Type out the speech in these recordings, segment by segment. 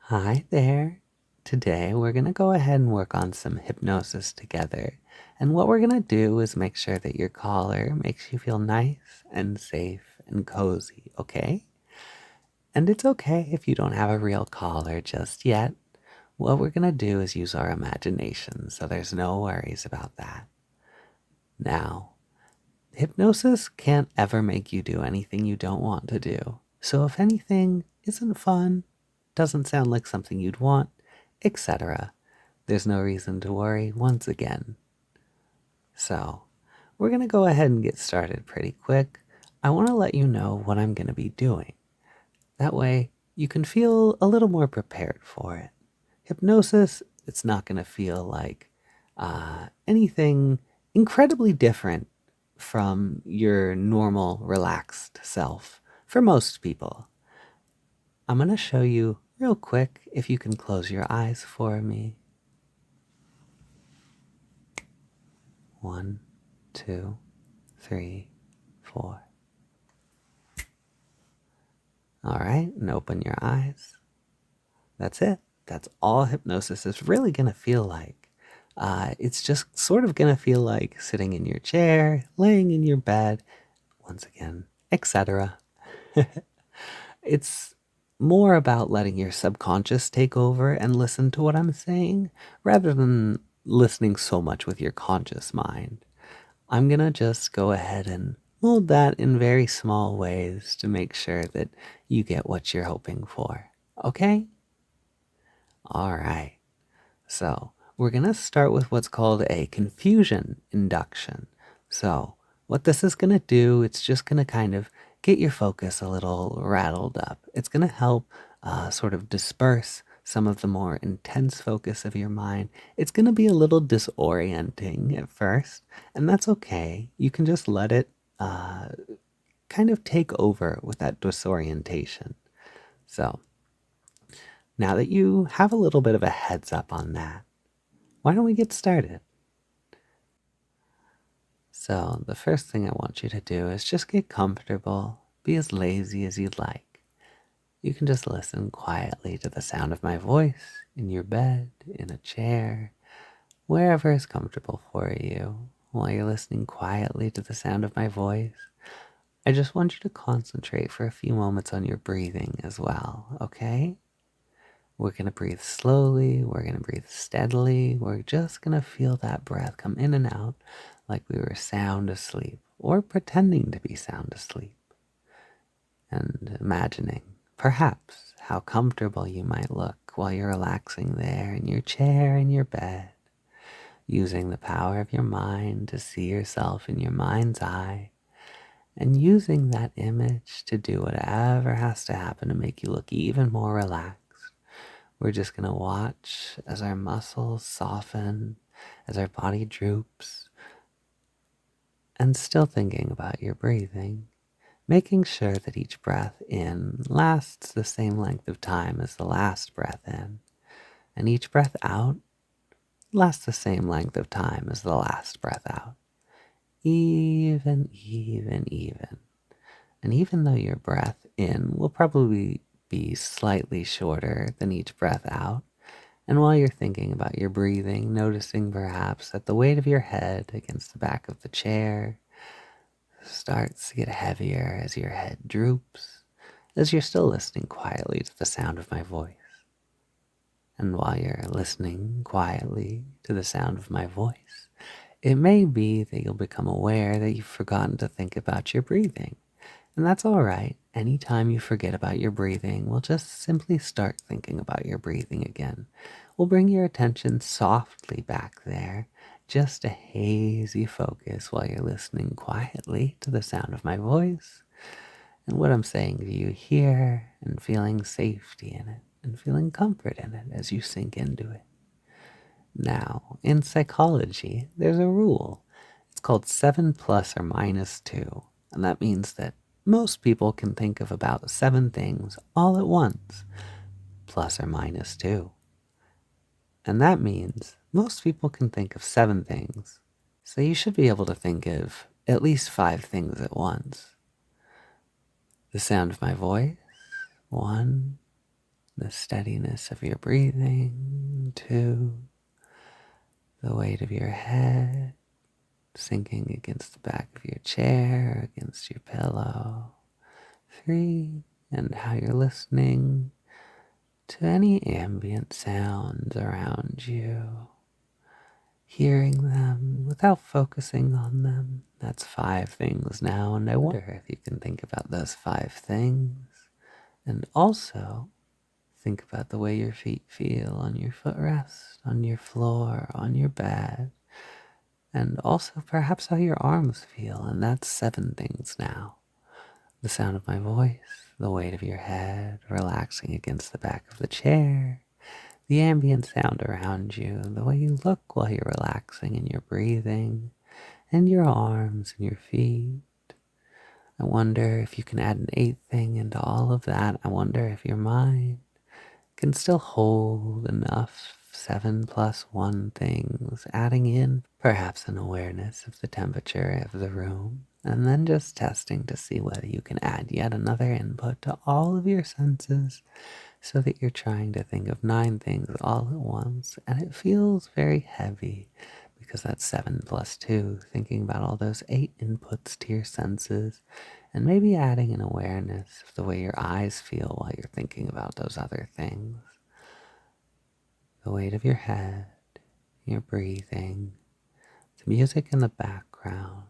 Hi there. Today we're going to go ahead and work on some hypnosis together. And what we're going to do is make sure that your collar makes you feel nice and safe and cozy, okay? And it's okay if you don't have a real collar just yet. What we're going to do is use our imagination, so there's no worries about that. Now, hypnosis can't ever make you do anything you don't want to do. So if anything isn't fun, doesn't sound like something you'd want, etc., there's no reason to worry once again. So, we're going to go ahead and get started pretty quick. I want to let you know what I'm going to be doing. That way, you can feel a little more prepared for it. Hypnosis, it's not going to feel like anything incredibly different from your normal relaxed self for most people. I'm going to show you real quick if you can close your eyes for me. 1, 2, 3, 4. All right, and open your eyes. That's it. That's all hypnosis is really going to feel like. It's just sort of going to feel like sitting in your chair, laying in your bed, once again, etc. It's more about letting your subconscious take over and listen to what I'm saying rather than listening so much with your conscious mind. I'm gonna just go ahead and mold that in very small ways to make sure that you get what you're hoping for. Okay? Alright. So, we're gonna start with what's called a confusion induction. So, what this is gonna do, it's just gonna kind of get your focus a little rattled up. It's gonna help sort of disperse some of the more intense focus of your mind. It's gonna be a little disorienting at first, and that's okay. You can just let it kind of take over with that disorientation. So, now that you have a little bit of a heads up on that, why don't we get started? So, the first thing I want you to do is just get comfortable, be as lazy as you'd like. You can just listen quietly to the sound of my voice in your bed, in a chair, wherever is comfortable for you. While you're listening quietly to the sound of my voice, I just want you to concentrate for a few moments on your breathing as well, okay? We're going to breathe slowly. We're going to breathe steadily. We're just going to feel that breath come in and out like we were sound asleep or pretending to be sound asleep. And imagining, perhaps, how comfortable you might look while you're relaxing there in your chair, in your bed, using the power of your mind to see yourself in your mind's eye, and using that image to do whatever has to happen to make you look even more relaxed. We're just going to watch as our muscles soften, as our body droops, and still thinking about your breathing, making sure that each breath in lasts the same length of time as the last breath in, and each breath out lasts the same length of time as the last breath out. Even, even, even. And even though your breath in will probably be slightly shorter than each breath out, and while you're thinking about your breathing, noticing perhaps that the weight of your head against the back of the chair starts to get heavier as your head droops, as you're still listening quietly to the sound of my voice. And while you're listening quietly to the sound of my voice, it may be that you'll become aware that you've forgotten to think about your breathing. And that's all right. Anytime you forget about your breathing, we'll just simply start thinking about your breathing again. We'll bring your attention softly back there, just a hazy focus while you're listening quietly to the sound of my voice and what I'm saying to you here, and feeling safety in it and feeling comfort in it as you sink into it. Now, in psychology, there's a rule. It's called 7 plus or minus 2, and that means that most people can think of about 7 things all at once, plus or minus 2. And that means most people can think of 7 things, so you should be able to think of at least 5 things at once. The sound of my voice, 1. the steadiness of your breathing. 2, the weight of your head sinking against the back of your chair, against your pillow. 3, and how you're listening to any ambient sounds around you, hearing them without focusing on them. That's 5 things now, and I wonder if you can think about those 5 things. And also, think about the way your feet feel on your footrest, on your floor, on your bed, and also perhaps how your arms feel, and that's 7 things now. The sound of my voice, the weight of your head relaxing against the back of the chair, the ambient sound around you, the way you look while you're relaxing and you're breathing, and your arms and your feet. I wonder if you can add an 8th thing into all of that. I wonder if your mind can still hold enough 7 plus 1 things, adding in perhaps an awareness of the temperature of the room, and then just testing to see whether you can add yet another input to all of your senses so that you're trying to think of 9 things all at once, and it feels very heavy because that's 7 plus 2, thinking about all those 8 inputs to your senses, and maybe adding an awareness of the way your eyes feel while you're thinking about those other things. The weight of your head, your breathing, the music in the background,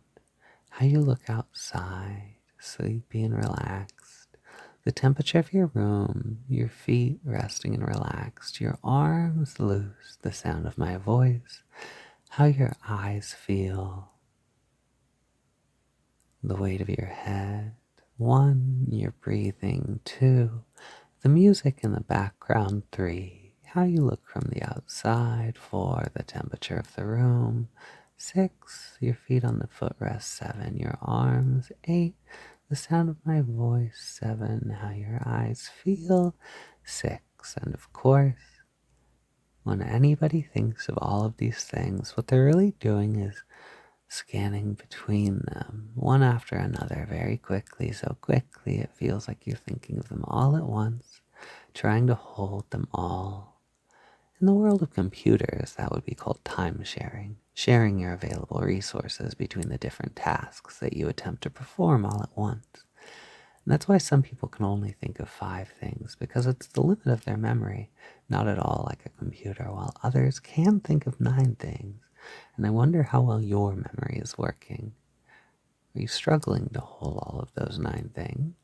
how you look outside, sleepy and relaxed, the temperature of your room, your feet resting and relaxed, your arms loose, the sound of my voice, how your eyes feel, the weight of your head. 1, your breathing. 2, the music in the background. 3, how you look from the outside. 4, the temperature of the room. 6, your feet on the footrest. 7, your arms. 8, the sound of my voice. 7, how your eyes feel. 6, and of course, when anybody thinks of all of these things, what they're really doing is scanning between them, one after another, very quickly, so quickly it feels like you're thinking of them all at once, trying to hold them all. In the world of computers, that would be called time sharing, sharing your available resources between the different tasks that you attempt to perform all at once. And that's why some people can only think of 5 things, because it's the limit of their memory, not at all like a computer, while others can think of 9 things. And I wonder how well your memory is working. Are you struggling to hold all of those 9 things?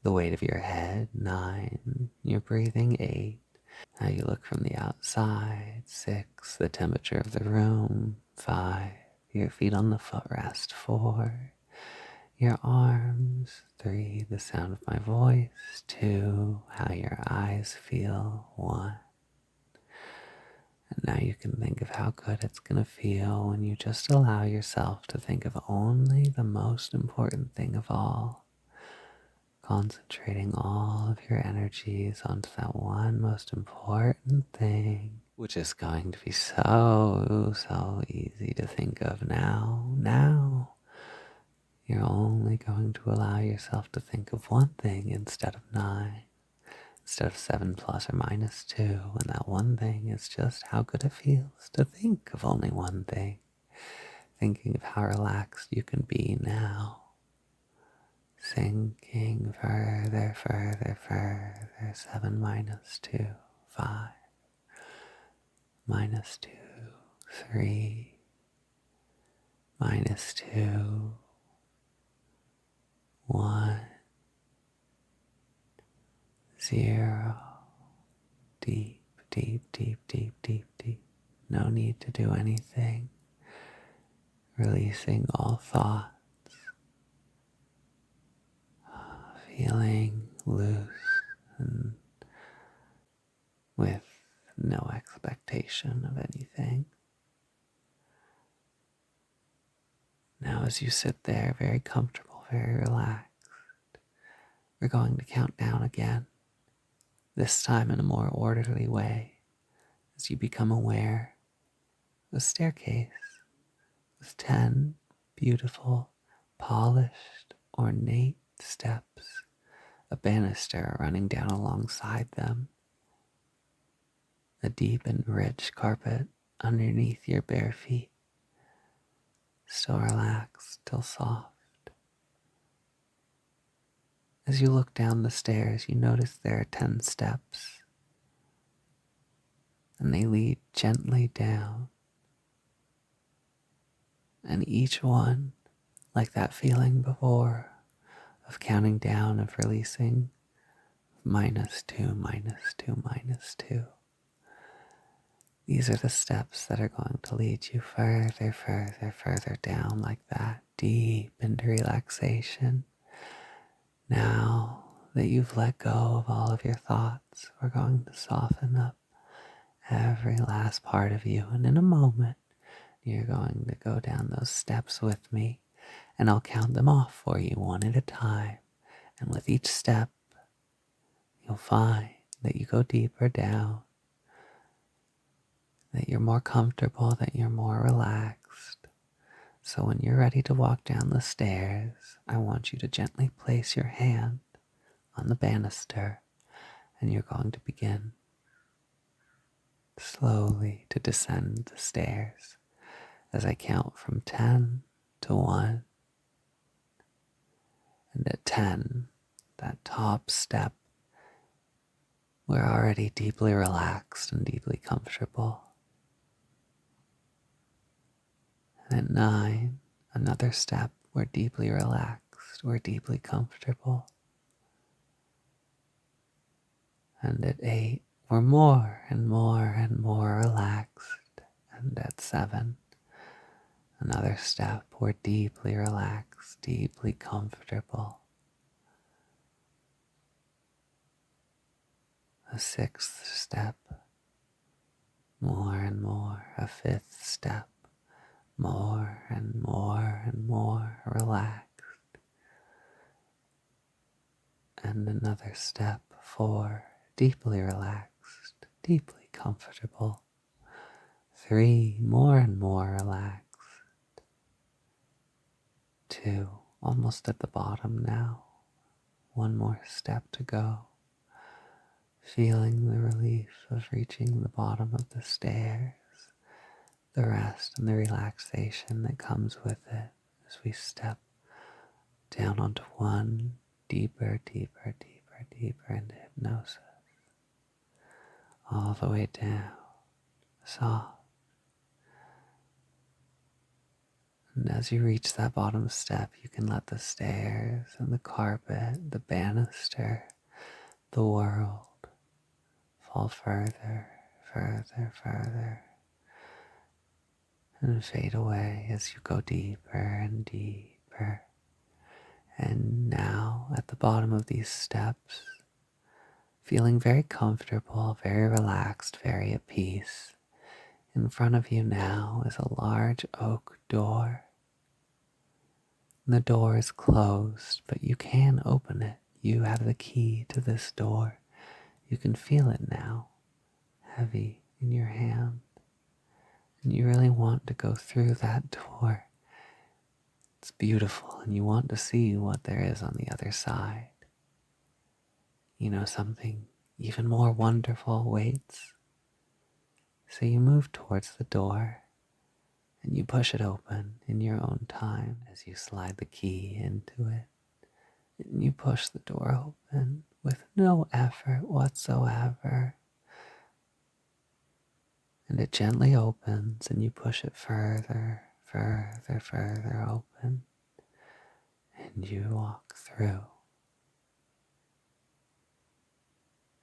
The weight of your head, 9. Your breathing, 8. How you look from the outside, 6. The temperature of the room, 5. Your feet on the footrest, 4. Your arms, 3. The sound of my voice, 2. How your eyes feel, 1. And now you can think of how good it's going to feel when you just allow yourself to think of only the most important thing of all, concentrating all of your energies onto that one most important thing, which is going to be so easy to think of now. Now, you're only going to allow yourself to think of one thing instead of 9. Instead of 7 plus or minus 2, and that one thing is just how good it feels to think of only one thing. Thinking of how relaxed you can be now. Sinking further, further, further. 7 minus 2, 5. Minus 2, 3. Minus 2, 1. 0. Deep, deep, deep, deep, deep, deep. No need to do anything. Releasing all thoughts. Feeling loose and with no expectation of anything. Now as you sit there very comfortable, very relaxed, we're going to count down again, this time in a more orderly way, as you become aware of a staircase with 10 beautiful, polished, ornate steps, a banister running down alongside them, a deep and rich carpet underneath your bare feet, still relaxed, still soft. As you look down the stairs, you notice there are 10 steps, and they lead gently down. And each one, like that feeling before of counting down, of releasing, -2, -2, -2. These are the steps that are going to lead you further, further, further down like that, deep into relaxation. Now that you've let go of all of your thoughts, we're going to soften up every last part of you. And in a moment, you're going to go down those steps with me, and I'll count them off for you one at a time. And with each step, you'll find that you go deeper down, that you're more comfortable, that you're more relaxed. So when you're ready to walk down the stairs, I want you to gently place your hand on the banister, and you're going to begin slowly to descend the stairs as I count from 10 to 1. And at 10, that top step, we're already deeply relaxed and deeply comfortable. And at 9, another step, we're deeply relaxed, we're deeply comfortable. And at 8, we're more and more and more relaxed. And at 7, another step, we're deeply relaxed, deeply comfortable. A 6th step, more and more. A 5th step, more and more and more relaxed. And another step, 4, deeply relaxed, deeply comfortable. 3, more and more relaxed. 2, almost at the bottom now. 1 more step to go. Feeling the relief of reaching the bottom of the stairs, the rest and the relaxation that comes with it as we step down onto 1, deeper, deeper, deeper, deeper into hypnosis. All the way down, soft. And as you reach that bottom step, you can let the stairs and the carpet, the banister, the world fall further, further, further, and fade away as you go deeper and deeper. And now, at the bottom of these steps, feeling very comfortable, very relaxed, very at peace, in front of you now is a large oak door. The door is closed, but you can open it. You have the key to this door. You can feel it now, heavy in your hand. And you really want to go through that door. It's beautiful, and you want to see what there is on the other side. You know, something even more wonderful waits. So you move towards the door, and you push it open in your own time as you slide the key into it. And you push the door open with no effort whatsoever. And it gently opens, and you push it further, further, further open. And you walk through.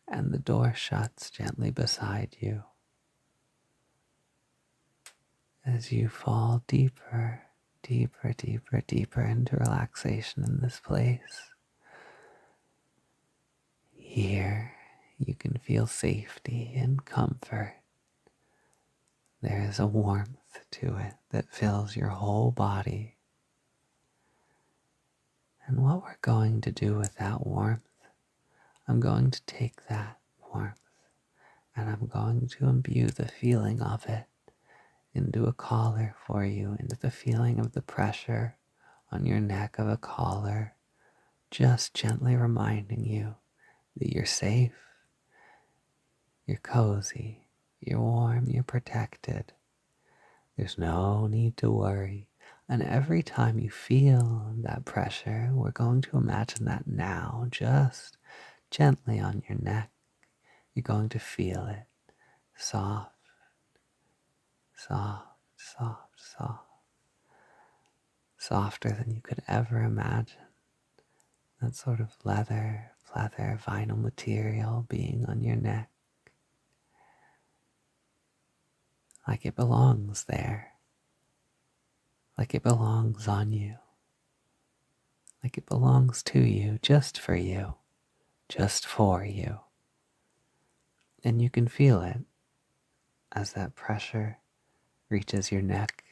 And the door shuts gently beside you as you fall deeper, deeper, deeper, deeper into relaxation in this place. Here, you can feel safety and comfort. There is a warmth to it that fills your whole body. And what we're going to do with that warmth, I'm going to take that warmth and I'm going to imbue the feeling of it into a collar for you, into the feeling of the pressure on your neck of a collar, just gently reminding you that you're safe, you're cozy, You're warm, you're protected. There's no need to worry. And every time you feel that pressure, we're going to imagine that now, just gently on your neck. You're going to feel it. Soft, soft, soft, soft. Softer than you could ever imagine. That sort of leather, vinyl material being on your neck. Like it belongs there. Like it belongs on you. Like it belongs to you, just for you, just for you. And you can feel it as that pressure reaches your neck,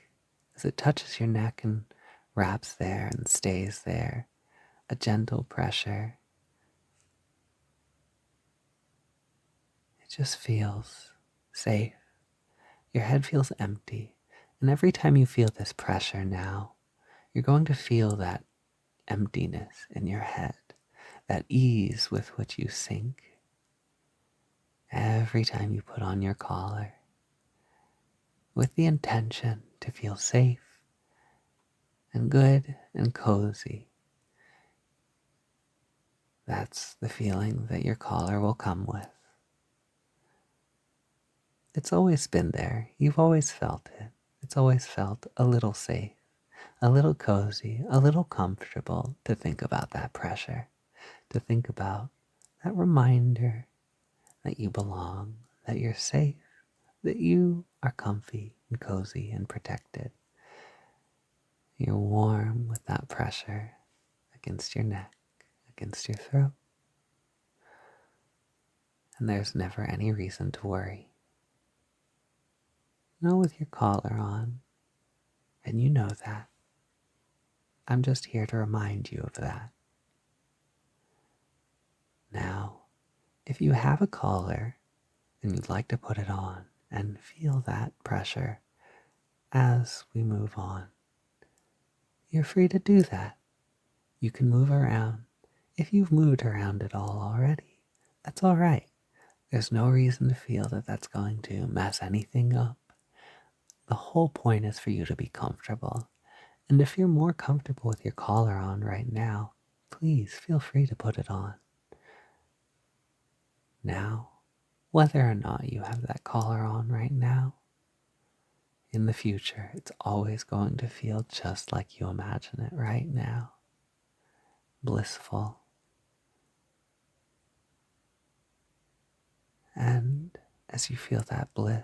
as it touches your neck and wraps there and stays there. A gentle pressure. It just feels safe. Your head feels empty. And every time you feel this pressure now, you're going to feel that emptiness in your head, that ease with which you sink. Every time you put on your collar, with the intention to feel safe and good and cozy. That's the feeling that your collar will come with. It's always been there. You've always felt it. It's always felt a little safe, a little cozy, a little comfortable to think about that pressure, to think about that reminder that you belong, that you're safe, that you are comfy and cozy and protected. You're warm with that pressure against your neck, against your throat. And there's never any reason to worry. Not with your collar on, and you know that. I'm just here to remind you of that. Now, if you have a collar and you'd like to put it on and feel that pressure as we move on, you're free to do that. You can move around. If you've moved around at all already, that's all right. There's no reason to feel that that's going to mess anything up. The whole point is for you to be comfortable. And if you're more comfortable with your collar on right now, please feel free to put it on. Now, whether or not you have that collar on right now, in the future, it's always going to feel just like you imagine it right now. Blissful. And as you feel that bliss,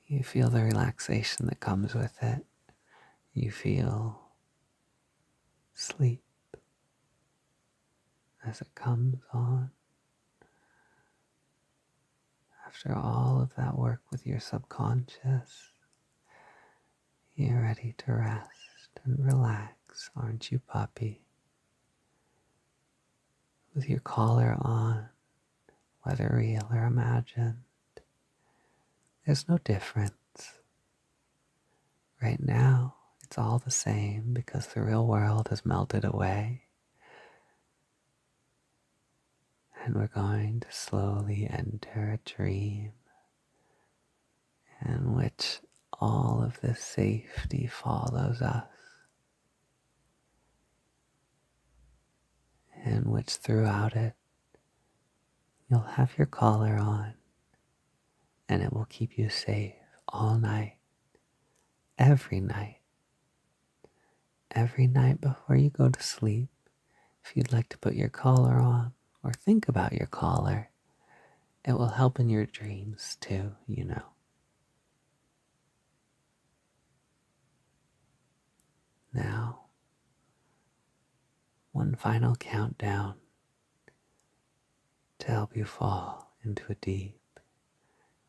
you feel the relaxation that comes with it. You feel sleep as it comes on. After all of that work with your subconscious, you're ready to rest and relax, aren't you, puppy? With your collar on, whether real or imagined, there's no difference. Right now, it's all the same because the real world has melted away. And we're going to slowly enter a dream in which all of this safety follows us. In which throughout it, you'll have your collar on and it will keep you safe all night, every night. Every night before you go to sleep, if you'd like to put your collar on or think about your collar, it will help in your dreams too, you know. Now, one final countdown to help you fall into a deep,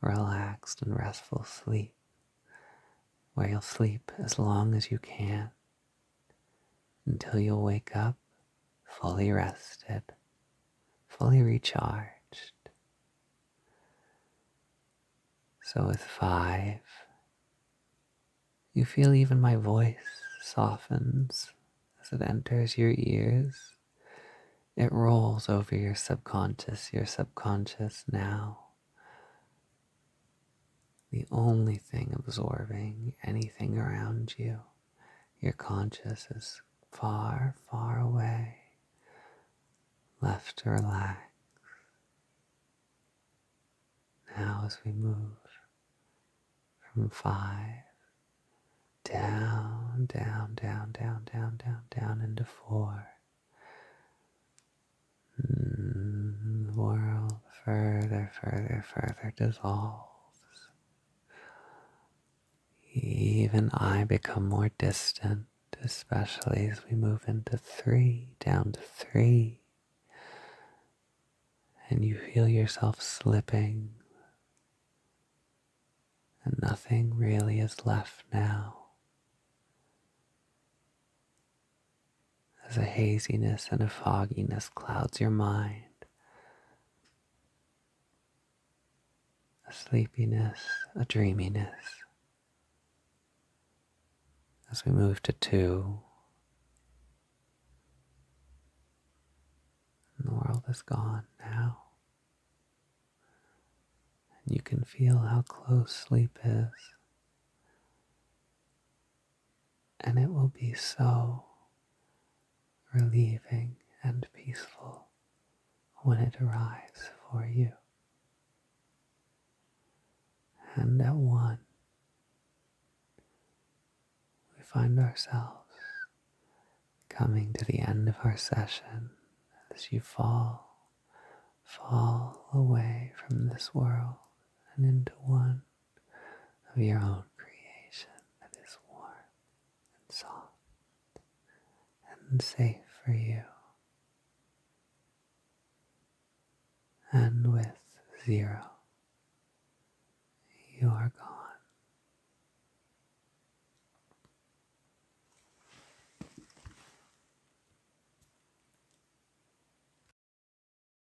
relaxed and restful sleep, where you'll sleep as long as you can until you'll wake up fully rested, fully recharged. So with 5, you feel even my voice softens as it enters your ears, It rolls over your subconscious now. The only thing absorbing anything around you. Your conscious is far, far away, left to relax. Now as we move from 5 down, down, down, down, down, down, down into 4. The world further, further, further dissolves. Even I become more distant, especially as we move into 3, down to 3. And you feel yourself slipping, and nothing really is left now. As a haziness and a fogginess clouds your mind, a sleepiness, a dreaminess. As we move to 2, and the world is gone now. And you can feel how close sleep is. And it will be so relieving and peaceful when it arrives for you. And at 1, we find ourselves coming to the end of our session as you fall away from this world and into one of your own creation that is warm and soft and safe for you. And with 0, you are gone.